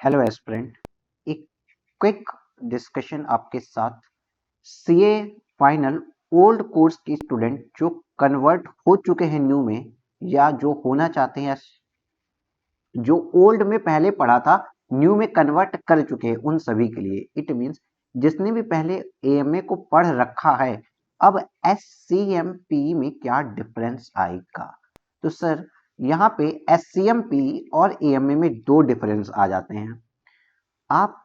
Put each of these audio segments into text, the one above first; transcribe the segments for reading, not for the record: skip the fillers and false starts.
Hello aspirant, एक quick discussion आपके साथ। सीए फाइनल ओल्ड कोर्स के स्टूडेंट जो कन्वर्ट हो चुके हैं न्यू में, या जो होना चाहते हैं, या जो ओल्ड में पहले पढ़ा था न्यू में कन्वर्ट कर चुके हैं, उन सभी के लिए इट मीन्स जिसने भी पहले एएमए को पढ़ रखा है, अब एससीएमपी में क्या डिफरेंस आएगा। तो सर यहाँ पे एससीएमपी और एएमए में दो डिफरेंस आ जाते हैं। आप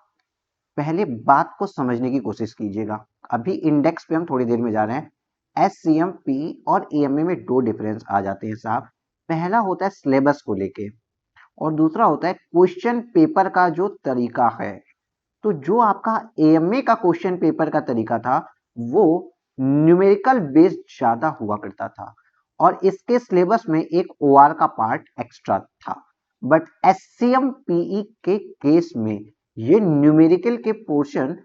पहले बात को समझने की कोशिश कीजिएगा। अभी इंडेक्स पे हम थोड़ी देर में जा रहे हैं। एससीएमपी और एएमए में दो डिफरेंस आ जाते हैं साहब। पहला होता है सिलेबस को लेके और दूसरा होता है क्वेश्चन पेपर का जो तरीका है। तो जो आपका एएमए का क्वेश्चन पेपर का तरीका था वो न्यूमेरिकल बेस्ड ज्यादा हुआ करता था और इसके सिलेबस में एक ओआर का पार्ट एक्स्ट्रा था। बट एससीएमपीई के केस में ये न्यूमेरिकल के पोर्शन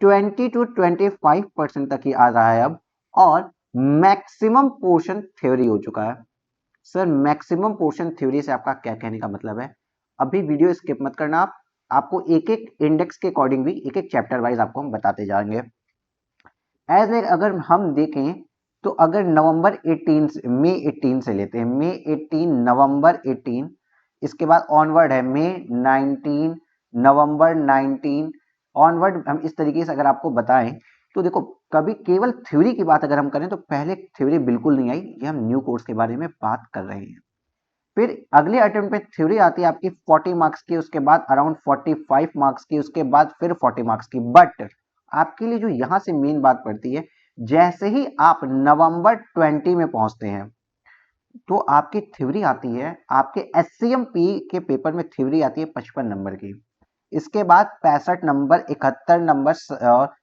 20 to 25% तक ही आ रहा है अब, और मैक्सिमम पोर्शन थ्योरी हो चुका है। सर मैक्सिमम पोर्शन थ्योरी से आपका क्या कहने का मतलब है? अभी वीडियो स्किप मत करना, आपको एक एक इंडेक्स के अकॉर्डिंग भी एक एक चैप्टर वाइज आपको हम बताते जाएंगे। एज ए अगर हम देखें तो अगर नवंबर 18 से मई 18 से लेते हैं, मई 18 नवंबर 18, इसके बाद ऑनवर्ड है मई 19 नवंबर 19 ऑनवर्ड। हम इस तरीके से अगर आपको बताएं तो देखो, कभी केवल थ्योरी की बात अगर हम करें तो पहले थ्योरी बिल्कुल नहीं आई, ये हम न्यू कोर्स के बारे में बात कर रहे हैं। फिर अगले अटेम्प्ट में थ्योरी आती है आपकी 40 मार्क्स की, उसके बाद अराउंड 45 मार्क्स की, उसके बाद फिर 40 मार्क्स की। बट आपके लिए जो यहां से मेन बात पड़ती है, जैसे ही आप नवंबर 20 में पहुंचते हैं तो आपकी थ्योरी आती है, आपके एससीएमपी के पेपर में थ्योरी आती है 55 नंबर की। इसके बाद 65 नंबर, 71 नंबर और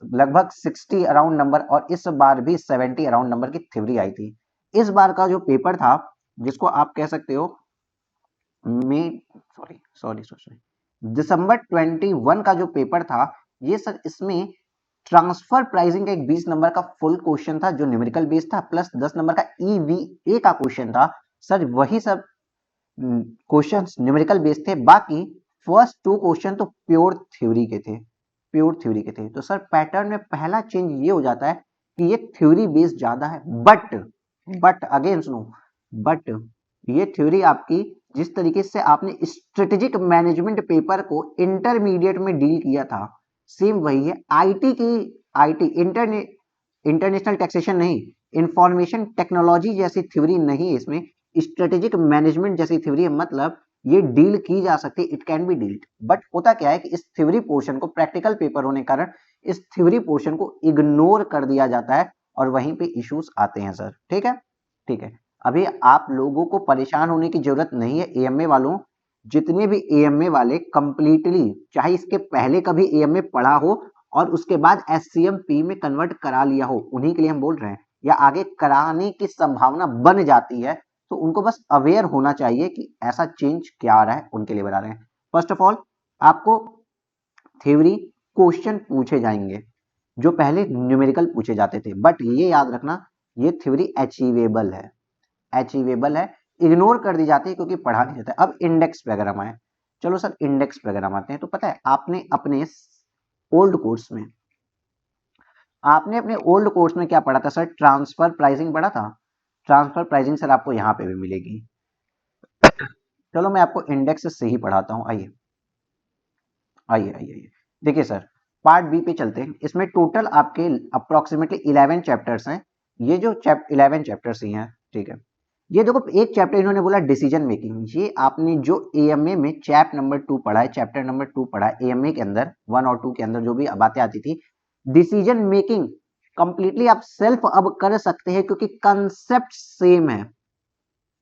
लगभग 60 अराउंड नंबर, और इस बार भी 70 अराउंड नंबर की थ्योरी आई थी। इस बार का जो पेपर था, जिसको आप कह सकते हो मई सॉरी दिसंबर 21 का जो पेपर था, ये सर इसमें ट्रांसफर प्राइसिंग का एक 20 नंबर का फुल क्वेश्चन था जो न्यूमेरिकल बेस था, प्लस 10 नंबर का ईवीए का क्वेश्चन था। सर वही सब क्वेश्चंस न्यूमेरिकल बेस थे, बाकी फर्स्ट टू क्वेश्चन तो प्योर थ्योरी के थे, प्योर थ्योरी के थे। तो सर पैटर्न में पहला चेंज ये हो जाता है कि ये थ्योरी बेस ज्यादा है। बट अगेन सुनो, बट ये थ्योरी आपकी जिस तरीके से आपने स्ट्रेटेजिक मैनेजमेंट पेपर को इंटरमीडिएट में डील किया था, सेम वही है। आईटी की, आईटी इंटरनेशनल टैक्सेशन नहीं, इंफॉर्मेशन टेक्नोलॉजी जैसी थ्योरी नहीं है इसमें, स्ट्रेटेजिक मैनेजमेंट जैसी थ्योरी है। मतलब ये डील की जा सकती है, it can be dealt. But होता क्या है कि इस थ्योरी पोर्शन को, प्रैक्टिकल पेपर होने के कारण इस थ्योरी पोर्शन को इग्नोर कर दिया जाता है और वहीं पे इश्यूज आते हैं सर। ठीक है, ठीक है। अभी आप लोगों को परेशान होने की जरूरत नहीं है। एएमए वालों, जितने भी एएमए वाले कंप्लीटली, चाहे इसके पहले कभी एएमए पढ़ा हो और उसके बाद एससीएमपी में कन्वर्ट करा लिया हो, उन्हीं के लिए हम बोल रहे हैं, या आगे कराने की संभावना बन जाती है, तो उनको बस अवेयर होना चाहिए कि ऐसा चेंज क्या आ रहा है, उनके लिए बता रहे हैं। फर्स्ट ऑफ ऑल आपको थ्योरी क्वेश्चन पूछे जाएंगे जो पहले न्यूमेरिकल पूछे जाते थे, बट ये याद रखना ये थ्योरी अचीवेबल है, अचीवेबल है, इग्नोर कर दी जाती है क्योंकि पढ़ा नहीं जाता है। अब इंडेक्स पे अगर हम आए, चलो सर इंडेक्स पे अगर हम आते हैं, तो पता है आपने अपने ओल्ड कोर्स में, आपने अपने ओल्ड कोर्स में क्या पढ़ा था सर? ट्रांसफर प्राइसिंग पढ़ा था। ट्रांसफर प्राइसिंग सर आपको यहाँ पे भी मिलेगी। चलो मैं आपको इंडेक्स से ही पढ़ाता हूँ, आइए आइए आइए आइए। देखिए सर, पार्ट बी पे चलते हैं। इसमें टोटल आपके अप्रोक्सीमेटली 11 चैप्टर्स हैं। ये जो 11 चैप्टर्स ही हैं, ठीक है। ये देखो, एक चैप्टर इन्होंने बोला डिसीजन मेकिंग। ये आपने जो एएमए में चैप्टर नंबर 2 पढ़ा है, चैप्टर नंबर 2 पढ़ा है एएमए के अंदर, 1 और 2 के अंदर जो भी बातें आती थी, डिसीजन मेकिंग कंप्लीटली आप सेल्फ अब कर सकते हैं क्योंकि कंसेप्ट सेम है।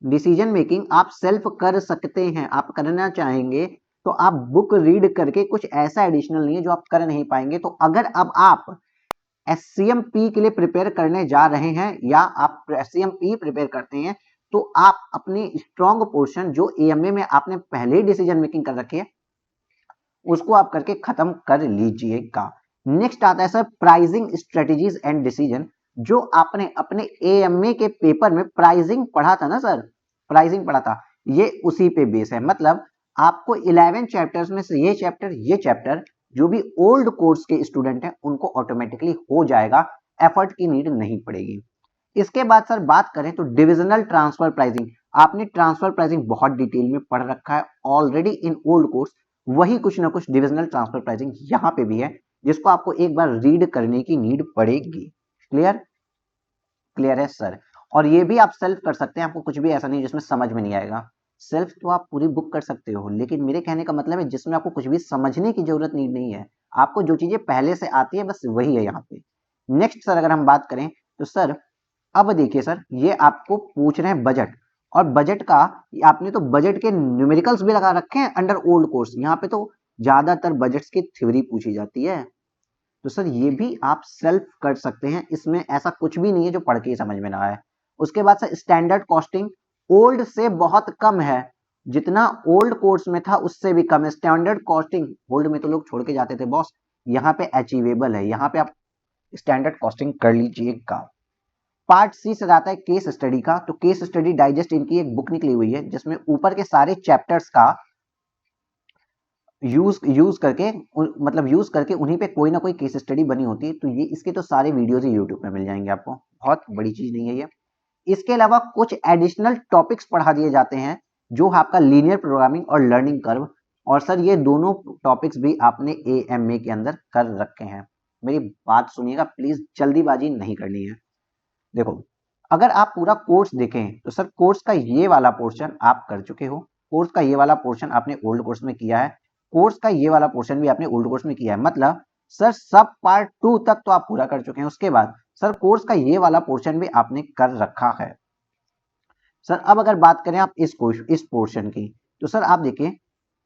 डिसीजन मेकिंग आप सेल्फ कर सकते हैं, आप करना चाहेंगे तो आप बुक रीड करके, कुछ ऐसा एडिशनल नहीं है जो आप कर नहीं पाएंगे। तो अगर अब आप एससीएमपी के लिए प्रिपेयर करने जा रहे हैं या आप एससीएमपी प्रिपेयर करते हैं, तो आप अपनी स्ट्रॉन्ग पोर्शन जो एएमए में आपने पहले ही डिसीजन मेकिंग कर रखी है, उसको आप करके खत्म कर लीजिएगा। नेक्स्ट आता है sir pricing strategies and decision. जो आपने अपने एएमए के पेपर में प्राइसिंग पढ़ा था ना सर, प्राइसिंग पढ़ा था, ये उसी पे बेस है। मतलब आपको 11 चैप्टर्स में से ये चैप्टर जो भी ओल्ड कोर्स के स्टूडेंट हैं उनको ऑटोमेटिकली हो जाएगा, एफर्ट की नीड नहीं पड़ेगी। इसके बाद सर बात करें तो डिविजनल ट्रांसफर प्राइसिंग, आपने ट्रांसफर प्राइसिंग बहुत डिटेल में पढ़ रखा है ऑलरेडी इन ओल्ड कोर्स, वही कुछ ना कुछ डिविजनल ट्रांसफर प्राइसिंग यहाँ पे भी है जिसको आपको एक बार रीड करने की नीड पड़ेगी। क्लियर? क्लियर है सर। और ये भी आप सेल्फ कर सकते हैं, आपको कुछ भी ऐसा नहीं जिसमें समझ में नहीं आएगा। सेल्फ तो आप पूरी बुक कर सकते हो, लेकिन मेरे कहने का मतलब है जिसमें आपको कुछ भी समझने की जरूरत नहीं है, आपको जो चीजें पहले से आती है बस वही है यहाँ पे। नेक्स्ट सर अगर हम बात करें तो सर अब देखिए सर, ये आपको पूछ रहे हैं बजट, और बजट का आपने तो बजट के न्यूमेरिकल्स भी लगा रखे हैं अंडर ओल्ड कोर्स, यहाँ पे तो ज्यादातर बजट्स की थ्योरी पूछी जाती है। तो सर ये भी आप सेल्फ कर सकते हैं, इसमें ऐसा कुछ भी नहीं है जो पढ़ के समझ में ना आए। उसके बाद सर स्टैंडर्ड कॉस्टिंग ओल्ड से बहुत कम है, जितना ओल्ड कोर्स में था उससे भी कम है स्टैंडर्ड कॉस्टिंग। ओल्ड में तो लोग छोड़ के जाते थे बॉस, यहाँ पे अचीवेबल है, यहाँ पे आप स्टैंडर्ड कॉस्टिंग कर लीजिएगा। पार्ट सी से आता है केस स्टडी का, तो केस स्टडी डाइजेस्ट इनकी एक बुक निकली हुई है जिसमें ऊपर के सारे चैप्टर्स का यूज करके उन्हीं पे कोई ना कोई केस स्टडी बनी होती है। तो ये इसके तो सारे वीडियोज ही यूट्यूब पे मिल जाएंगे आपको, बहुत बड़ी चीज नहीं है ये। इसके अलावा कुछ एडिशनल टॉपिक्स पढ़ा दिए जाते हैं जो आपका लीनियर प्रोग्रामिंग और लर्निंग कर्व, और सर ये दोनों टॉपिक्स भी आपने AMA के अंदर कर रखे हैं। मेरी बात सुनिएगा प्लीज, जल्दीबाजी नहीं करनी है। देखो अगर आप पूरा कोर्स देखें तो सर कोर्स का ये वाला पोर्शन आप कर चुके हो, कोर्स का ये वाला पोर्शन आपने ओल्ड कोर्स में किया है, कोर्स का ये वाला पोर्शन भी आपने ओल्ड कोर्स में किया है, मतलब सर सब पार्ट 2 तक तो आप पूरा कर चुके हैं। उसके बाद सर कोर्स का ये वाला पोर्शन भी आपने कर रखा है। सर अब अगर बात करें आप इस पोर्शन की, तो सर आप देखिए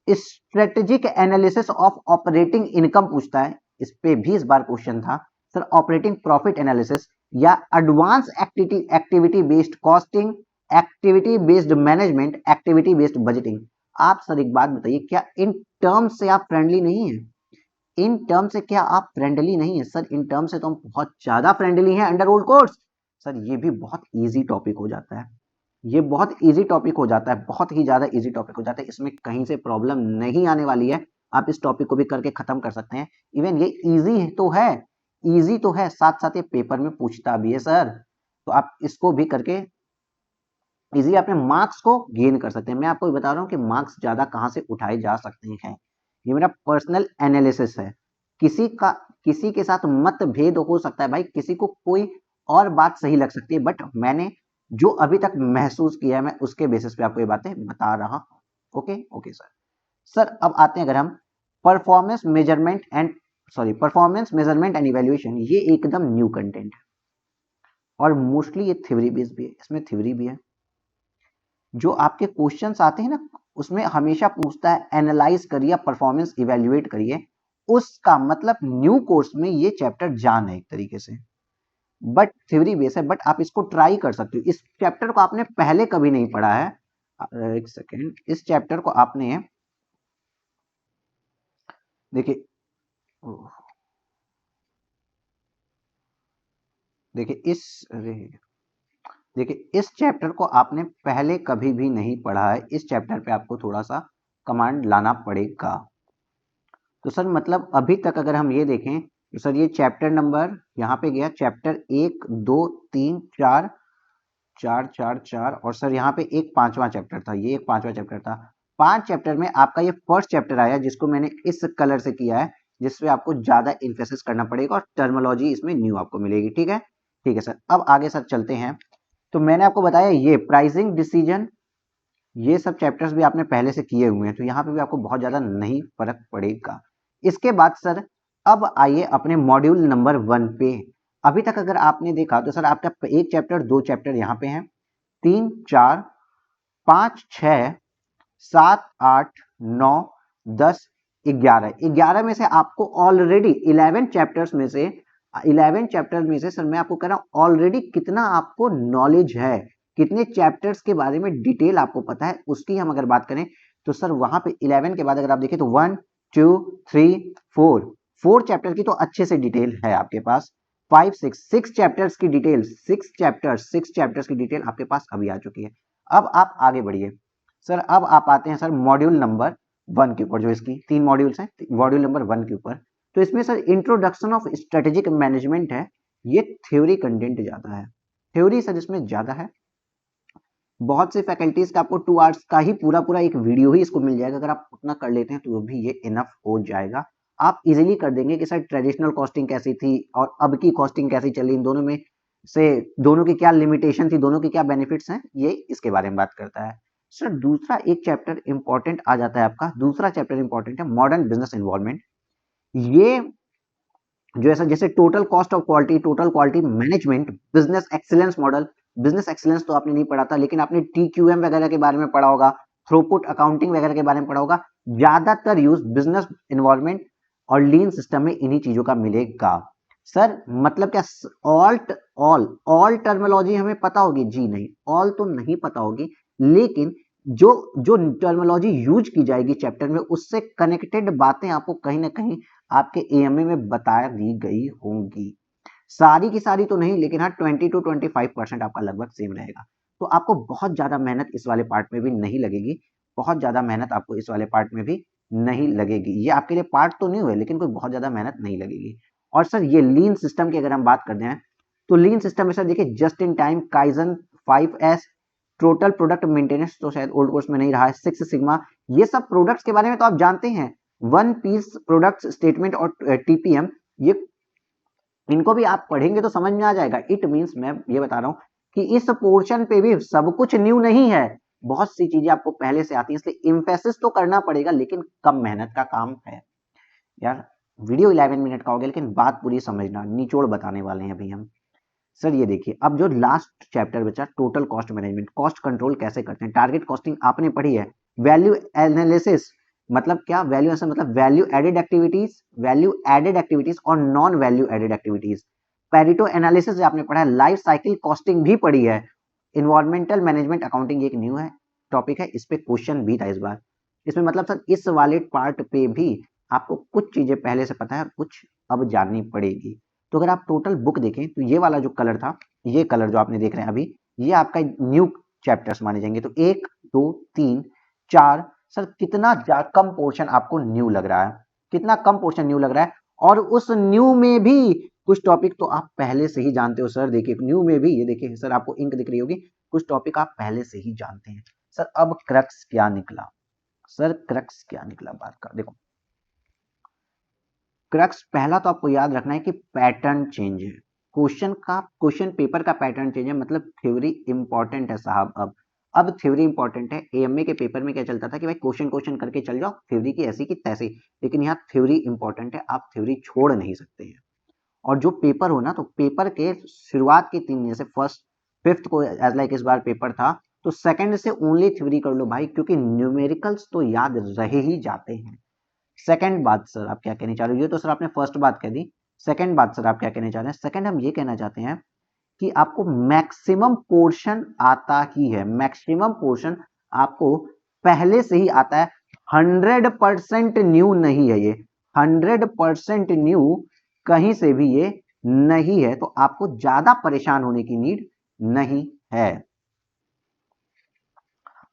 strategic analysis of operating income पूछता है, इस पे भी इस बार क्वेश्चन था सर। ऑपरेटिंग प्रॉफिट एनालिसिस या advance activity based costing, activity based management, activity based budgeting. आप सर एक बात बताइए, क्या इन टर्म से आप फ्रेंडली नहीं है? इन टर्म से क्या आप फ्रेंडली नहीं है? सर इन टर्म से तो हम बहुत ज्यादा फ्रेंडली हैं अंडर ओल्ड कोर्स। सर ये भी बहुत इजी टॉपिक हो जाता है, ये बहुत इजी टॉपिक हो जाता है, बहुत ही ज्यादा इजी टॉपिक हो जाता है, इसमें कहीं से प्रॉब्लम नहीं आने वाली है। आप इस टॉपिक को भी करके खत्म कर सकते हैं। इवन ये इजी तो है, इजी तो है, साथ साथ ये पेपर में पूछता भी है सर, तो आप इसको भी करके इजी अपने मार्क्स को गेन कर सकते हैं। मैं आपको बता रहा हूँ कि मार्क्स ज्यादा कहाँ से उठाए जा सकते हैं, ये मेरा पर्सनल एनालिसिस है। किसी के साथ मतभेद हो सकता है भाई, किसी को कोई और बात सही लग सकती है, बट मैंने जो अभी तक महसूस किया है मैं उसके बेसिस पे आपको ये बातें बता रहा हूं। Okay sir. सर अब आते हैं अगर हम परफॉर्मेंस मेजरमेंट एंड इवैल्यूएशन, ये एकदम न्यू कंटेंट है और मोस्टली ये थ्योरी बेस्ड भी है, इसमें थ्योरी भी है। जो आपके क्वेश्चंस आते हैं ना उसमें हमेशा पूछता है एनालाइज करिए, परफॉर्मेंस इवैल्यूएट करिए, उसका मतलब न्यू कोर्स में ये चैप्टर जान है एक तरीके से, बट थ्योरी बेस है, बट आप इसको ट्राई कर सकते हो। इस चैप्टर को आपने पहले कभी नहीं पढ़ा है, एक सेकेंड, इस चैप्टर को आपने देखिए इस चैप्टर को आपने पहले कभी भी नहीं पढ़ा है, इस चैप्टर पे आपको थोड़ा सा कमांड लाना पड़ेगा। तो सर मतलब अभी तक अगर हम ये देखें तो सर ये चैप्टर नंबर यहाँ पे गया, चैप्टर 1 2 3 4 4 4 4 और सर यहाँ पे एक पांचवा चैप्टर था, ये एक पांचवा चैप्टर था। 5 चैप्टर में आपका ये फर्स्ट चैप्टर आया जिसको मैंने इस कलर से किया है, जिसपे आपको ज्यादा इन्फेसिस करना पड़ेगा और टर्मिनोलॉजी इसमें न्यू आपको मिलेगी। ठीक है सर। अब आगे सर चलते हैं। तो मैंने आपको बताया ये प्राइसिंग डिसीजन, ये सब चैप्टर्स भी आपने पहले से किए हुए हैं, तो यहाँ पे भी आपको बहुत ज्यादा नहीं फर्क पड़ेगा। इसके बाद सर अब आइए अपने मॉड्यूल नंबर 1 पे। अभी तक अगर आपने देखा तो सर आपका एक चैप्टर, 2 चैप्टर यहाँ पे हैं, 3 4 5 6 7 8 9 10 11 में से आपको ऑलरेडी 11 चैप्टर्स में से सर मैं आपको कह रहा हूं ऑलरेडी कितना आपको नॉलेज है, कितने चैप्टर्स के बारे में डिटेल आपको पता है, उसकी हम अगर बात करें तो सर वहां पे 11 के बाद अगर आप देखें तो 1 2 3 4 चैप्टर की तो अच्छे से डिटेल है आपके पास। 5 6 चैप्टर्स की डिटेल, 6 चैप्टर्स की डिटेल आपके पास अभी आ चुकी है। अब आप आगे बढ़िए सर, अब आप आते हैं सर मॉड्यूल नंबर 1 के ऊपर, जो इसकी 3 मॉड्यूल्स हैं, मॉड्यूल नंबर 1 के ऊपर। तो इसमें sir introduction of strategic management है, ये थ्योरी कंटेंट ज्यादा है, थ्योरी सर इसमें ज्यादा है। बहुत से फैकल्टीज का आपको 2 आवर्स का ही पूरा पूरा एक वीडियो ही इसको मिल जाएगा, अगर आप उतना कर लेते हैं तो भी ये इनफ हो जाएगा। आप इजीली कर देंगे कि सर ट्रेडिशनल कॉस्टिंग कैसी थी और अब की कॉस्टिंग कैसी चली, इन दोनों में से दोनों की क्या लिमिटेशन थी, दोनों के क्या बेनिफिट्स हैं, ये इसके बारे में बात करता है। सर दूसरा एक चैप्टर इंपॉर्टेंट आ जाता है आपका, दूसरा चैप्टर इंपॉर्टेंट है मॉडर्न बिजनेस इन्वॉल्वमेंट। ये जो ऐसा जैसे total cost of quality, total quality management, business excellence model, business excellence तो आपने नहीं पढ़ा था, लेकिन आपने TQM वगैरह के बारे में पढ़ा होगा, थ्रूपुट अकाउंटिंग वगैरह के बारे में पढ़ा होगा। ज्यादातर यूज बिजनेस इन्वॉल्वमेंट और लीन सिस्टम में इन्हीं चीजों का मिलेगा। सर मतलब क्या ऑल टर्मिनोलॉजी हमें पता होगी? जी नहीं, ऑल तो नहीं पता होगी, लेकिन जो जो टर्मिनोलॉजी यूज की जाएगी चैप्टर में, उससे कनेक्टेड बातें आपको कहीं ना कहीं आपके AMA में बता दी गई होंगी। सारी की सारी तो नहीं, लेकिन हाँ 20 to 25% आपका लगभग सेम रहेगा। तो आपको बहुत ज्यादा मेहनत इस वाले पार्ट में भी नहीं लगेगी, बहुत ज्यादा मेहनत आपको इस वाले पार्ट में भी नहीं लगेगी। ये आपके लिए पार्ट तो नहीं हुए, लेकिन कोई बहुत ज्यादा मेहनत नहीं लगेगी। और सर ये लीन सिस्टम की अगर हम बात करते हैं, तो लीन सिस्टम में सर देखिए just in time, kaizen, 5S, total product maintenance तो शायद ओल्ड कोर्स में नहीं रहा है, 6 सिग्मा, ये सब प्रोडक्ट्स के बारे में तो आप जानते हैं। 1 पीस प्रोडक्ट स्टेटमेंट और TPM, ये इनको भी आप पढ़ेंगे तो समझ में आ जाएगा। इट मींस मैं ये बता रहा हूं कि इस पोर्शन पे भी सब कुछ न्यू नहीं है, बहुत सी चीजें आपको पहले से आती हैं, इसलिए इम्फेसिस तो करना पड़ेगा, लेकिन कम मेहनत का काम है। यार वीडियो 11 मिनट का हो गया, लेकिन बात पूरी समझना, निचोड़ बताने वाले हैं अभी हम। सर ये देखिए, अब जो लास्ट चैप्टर बचा, total cost management, cost control कैसे करते हैं। टारगेट कॉस्टिंग आपने पढ़ी है, वैल्यू एनालिसिस मतलब क्या, वैल्यू ऐसा मतलब वैल्यू एडेड एक्टिविटीज और non value added activities. Pareto analysis आपने पढ़ा है, लाइफ साइकिल कॉस्टिंग भी पढ़ी है। इन्वायरमेंटल मैनेजमेंट अकाउंटिंग एक न्यू है टॉपिक है, इस पे क्वेश्चन भी था इस बार। इसमें मतलब सर इस वाले पार्ट पे भी आपको कुछ चीजें पहले से पता है, कुछ अब जाननी पड़ेगी। तो अगर आप टोटल बुक देखें तो ये वाला जो कलर था, ये कलर जो आपने देख रहे हैं अभी, ये आपका न्यू चैप्टर्स माने जाएंगे। तो 1 2 3 4, सर कितना कम पोर्शन आपको न्यू लग रहा है, कितना कम पोर्शन न्यू लग रहा है। और उस न्यू में भी कुछ टॉपिक तो आप पहले से ही जानते हो। सर देखिए न्यू में भी, ये देखिए सर आपको इंक दिख रही होगी, कुछ टॉपिक आप पहले से ही जानते हैं। सर अब क्रक्स क्या निकला, सर क्रक्स क्या निकला बात का, देखो क्रक्स पहला तो आपको याद रखना है कि पैटर्न चेंज है, क्वेश्चन पेपर का पैटर्न चेंज है, मतलब थ्योरी इंपॉर्टेंट है साहब। अब थ्योरी इंपॉर्टेंट है। AMA के पेपर में क्या चलता था कि भाई क्वेश्चन क्वेश्चन करके चल जाओ, थ्योरी की ऐसी की तैसी, लेकिन यहाँ थ्योरी इंपॉर्टेंट है, आप थ्योरी छोड़ नहीं सकते हैं। और जो पेपर हो ना, तो पेपर के शुरुआत के 3 जैसे फर्स्ट 5th को एज लाइक इस बार पेपर था, तो सेकंड से ओनली थ्योरी कर लो भाई, क्योंकि न्यूमेरिकल्स तो याद रह ही जाते हैं। सेकंड बात सर आप क्या कहना चाह रहे हो, ये तो सर आपने फर्स्ट बात कह दी, सेकंड बात सर आप क्या कहना चाह रहे हैं। सेकंड हम ये कहना चाहते हैं कि आपको मैक्सिमम पोर्शन आता ही है, मैक्सिमम पोर्शन आपको पहले से ही आता है। 100% न्यू नहीं है ये, 100% न्यू कहीं से भी ये नहीं है, तो आपको ज्यादा परेशान होने की नीड नहीं है।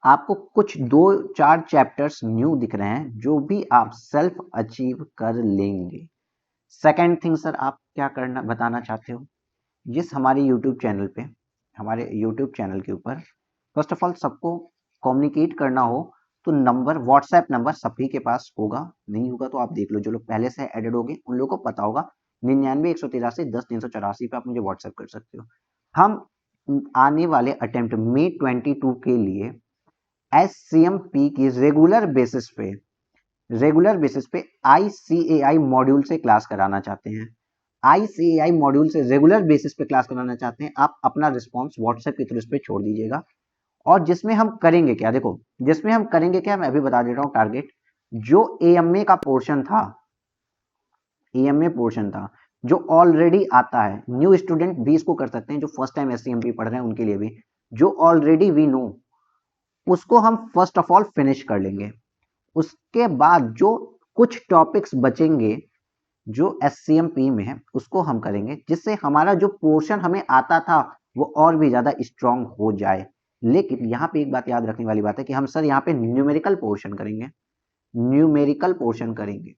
आपको कुछ 2-4 चैप्टर्स न्यू दिख रहे हैं, जो भी आप सेल्फ अचीव कर लेंगे। सेकेंड थिंग सर आप क्या करना बताना चाहते हो, जिस हमारे यूट्यूब चैनल पे, हमारे यूट्यूब चैनल के ऊपर फर्स्ट ऑफ ऑल सबको कम्युनिकेट करना हो, तो नंबर, व्हाट्सएप नंबर सभी के पास होगा, नहीं होगा तो आप देख लो, जो लोग पहले से एडेड हो गए उन लोगों को पता होगा। 99 183 10 384 पे आप मुझे व्हाट्सएप कर सकते हो। हम आने वाले अटेम्प्ट May 22 के लिए SCMP की रेगुलर बेसिस पे ICAI मॉड्यूल से क्लास कराना चाहते हैं। ICAI मॉड्यूल से रेगुलर बेसिस पे क्लास कराना चाहते हैं। आप अपना रिस्पॉन्स व्हाट्सएप के थ्रू इस पे छोड़ दीजिएगा। और जिसमें हम करेंगे क्या, देखो जिसमें हम करेंगे क्या, मैं अभी बता दे रहा हूँ। टारगेट जो AMA का पोर्शन था, AMA पोर्शन था जो ऑलरेडी आता है, न्यू स्टूडेंट भी इसको कर सकते हैं, जो फर्स्ट टाइम SCMP पढ़ रहे हैं उनके लिए भी, जो ऑलरेडी वी नो उसको हम फर्स्ट ऑफ ऑल फिनिश कर लेंगे। उसके बाद जो कुछ टॉपिक्स बचेंगे जो SCMP में है, उसको हम करेंगे, जिससे हमारा जो पोर्शन हमें आता था वो और भी ज्यादा स्ट्रांग हो जाए। लेकिन यहाँ पे एक बात याद रखने वाली बात है कि हम सर यहाँ पे न्यूमेरिकल पोर्शन करेंगे, न्यूमेरिकल पोर्शन करेंगे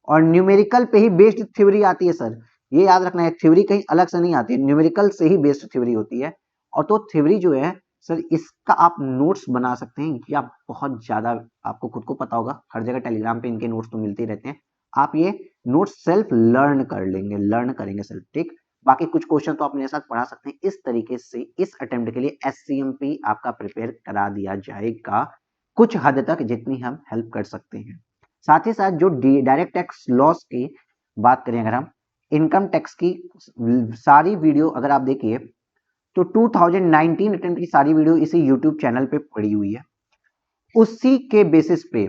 और न्यूमेरिकल पे ही बेस्ड थ्योरी आती है सर, ये याद रखना है, थ्योरी कहीं अलग से नहीं आती है, न्यूमेरिकल से ही बेस्ड थ्योरी होती है। और तो थ्योरी जो है सर इसका आप नोट्स बना सकते हैं, या बहुत ज्यादा आपको खुद को पता होगा, हर जगह टेलीग्राम पे इनके नोट्स तो मिलते ही रहते हैं, आप ये नोट्स सेल्फ लर्न कर लेंगे, लर्न करेंगे सेल्फ, ठीक। बाकी कुछ क्वेश्चन तो आप मेरे साथ पढ़ा सकते हैं। इस तरीके से इस अटेम्प्ट के लिए SCMP आपका प्रिपेयर करा दिया जाएगा कुछ हद तक, जितनी हम हेल्प कर सकते हैं। साथ ही साथ जो डायरेक्ट टैक्स लॉस की बात करें, अगर हम इनकम टैक्स की सारी वीडियो अगर आप देखिए तो 2019 अटेम्प्ट की सारी वीडियो इसी यूट्यूब चैनल पे पड़ी हुई है। उसी के बेसिस पे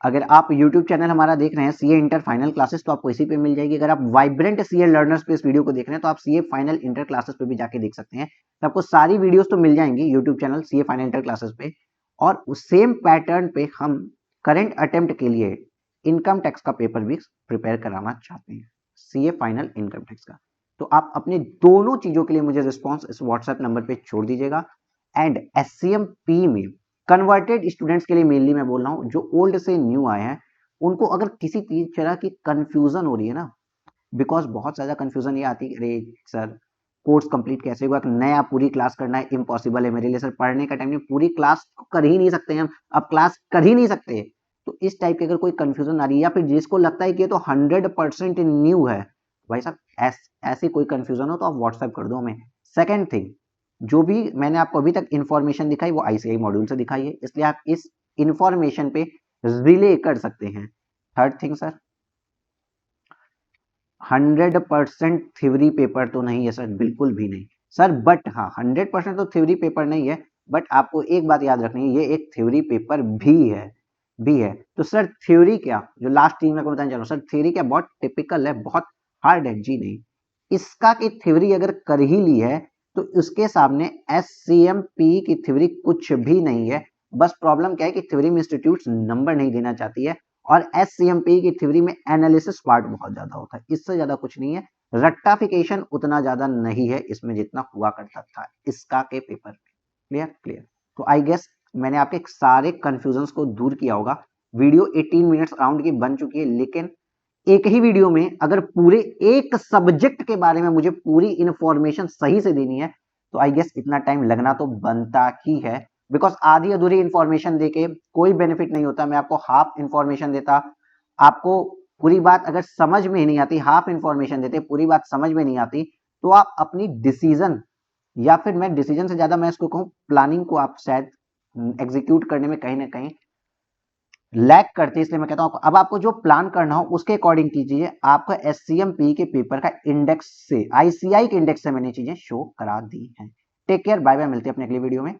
अगर आप YouTube चैनल हमारा देख रहे हैं सीए इंटर फाइनल क्लासेस, तो आपको इसी पे मिल जाएगी। अगर आप वाइब्रेंट सीए लर्नर्स पे इस वीडियो को देख रहे हैं तो आप सीए फाइनल इंटर क्लासेस पे भी जाके देख सकते हैं, तो आपको सारी वीडियोस तो मिल जाएंगी YouTube channel CA final inter classes पे। और उस सेम पैटर्न पे हम करंट अटेम्प्ट के लिए इनकम टैक्स का पेपर भी प्रिपेयर कराना चाहते हैं, सीए फाइनल इनकम टैक्स का। तो आप अपने दोनों चीजों के लिए मुझे रिस्पॉन्स इस व्हाट्सएप नंबर पे छोड़ दीजिएगा। एंड SCMP में कन्वर्टेड स्टूडेंट्स के लिए मेनली मैं बोल रहा हूँ, जो ओल्ड से न्यू आए हैं, उनको अगर किसी तरह की कंफ्यूजन हो रही है ना, बिकॉज बहुत ज्यादा कंफ्यूजन ये आती है, अरे सर कोर्स कंप्लीट कैसे होगा, नया पूरी क्लास करना है, इम्पॉसिबल है मेरे लिए सर, पढ़ने का टाइम नहीं, पूरी क्लास कर ही नहीं सकते हम, अब क्लास कर ही नहीं सकते। तो इस टाइप की अगर कोई कंफ्यूजन आ रही है, या फिर जिसको लगता है कि ये तो 100% न्यू है, भाई साहब ऐसी कोई कंफ्यूजन हो तो आप व्हाट्सएप कर दो हमें। सेकेंड थिंग, जो भी मैंने आपको अभी तक इंफॉर्मेशन दिखाई वो ICI मॉड्यूल से दिखाई है, इसलिए आप इस इंफॉर्मेशन पे रिले कर सकते हैं। Third thing sir, 100% theory paper तो नहीं है सर, बिल्कुल भी नहीं सर, बट हाँ 100% तो थ्योरी पेपर नहीं है, बट आपको एक बात याद रखनी है, ये एक थ्योरी पेपर भी है। तो सर थ्योरी क्या, जो लास्ट 3 में बताना चाह रहा हूँ सर, थ्योरी क्या बहुत टिपिकल है, बहुत हार्ड है जी नहीं, इसका की थ्योरी अगर कर ही ली है तो उसके सामने SCMP की थ्योरी कुछ भी नहीं है। बस प्रॉब्लम क्या है कि थ्योरी में इंस्टीट्यूट नंबर नहीं देना चाहती है, और SCMP की थ्योरी में एनालिसिस पार्ट बहुत ज्यादा होता है, इससे ज्यादा कुछ नहीं है, रट्टाफिकेशन उतना ज्यादा नहीं है इसमें जितना हुआ करता था इसका के पेपर में। क्लियर। तो आई गेस मैंने आपके सारे कंफ्यूजन को दूर किया होगा। वीडियो 18 मिनट्स अराउंड की बन चुकी है, लेकिन एक ही वीडियो में अगर पूरे एक सब्जेक्ट के बारे में मुझे पूरी इंफॉर्मेशन सही से देनी है, तो आई गेस इतना टाइम लगना तो बनता ही है, बिकॉज आधी अधूरी इंफॉर्मेशन देके कोई बेनिफिट नहीं होता। मैं आपको हाफ इंफॉर्मेशन देता, आपको पूरी बात अगर समझ में नहीं आती, हाफ इंफॉर्मेशन देते पूरी बात समझ में नहीं आती, तो आप अपनी डिसीजन, या फिर मैं डिसीजन से ज्यादा मैं इसको कहूँ प्लानिंग को आप शायद एग्जीक्यूट करने में कहीं ना कहीं लैक करते हैं। इसलिए मैं कहता हूं अब आपको जो प्लान करना हो उसके अकॉर्डिंग कीजिए। आपको SCMP के पेपर का इंडेक्स से, ICI के इंडेक्स से मैंने चीजें शो करा दी हैं। टेक केयर, बाय बाय, मिलते हैं अपने अगली वीडियो में।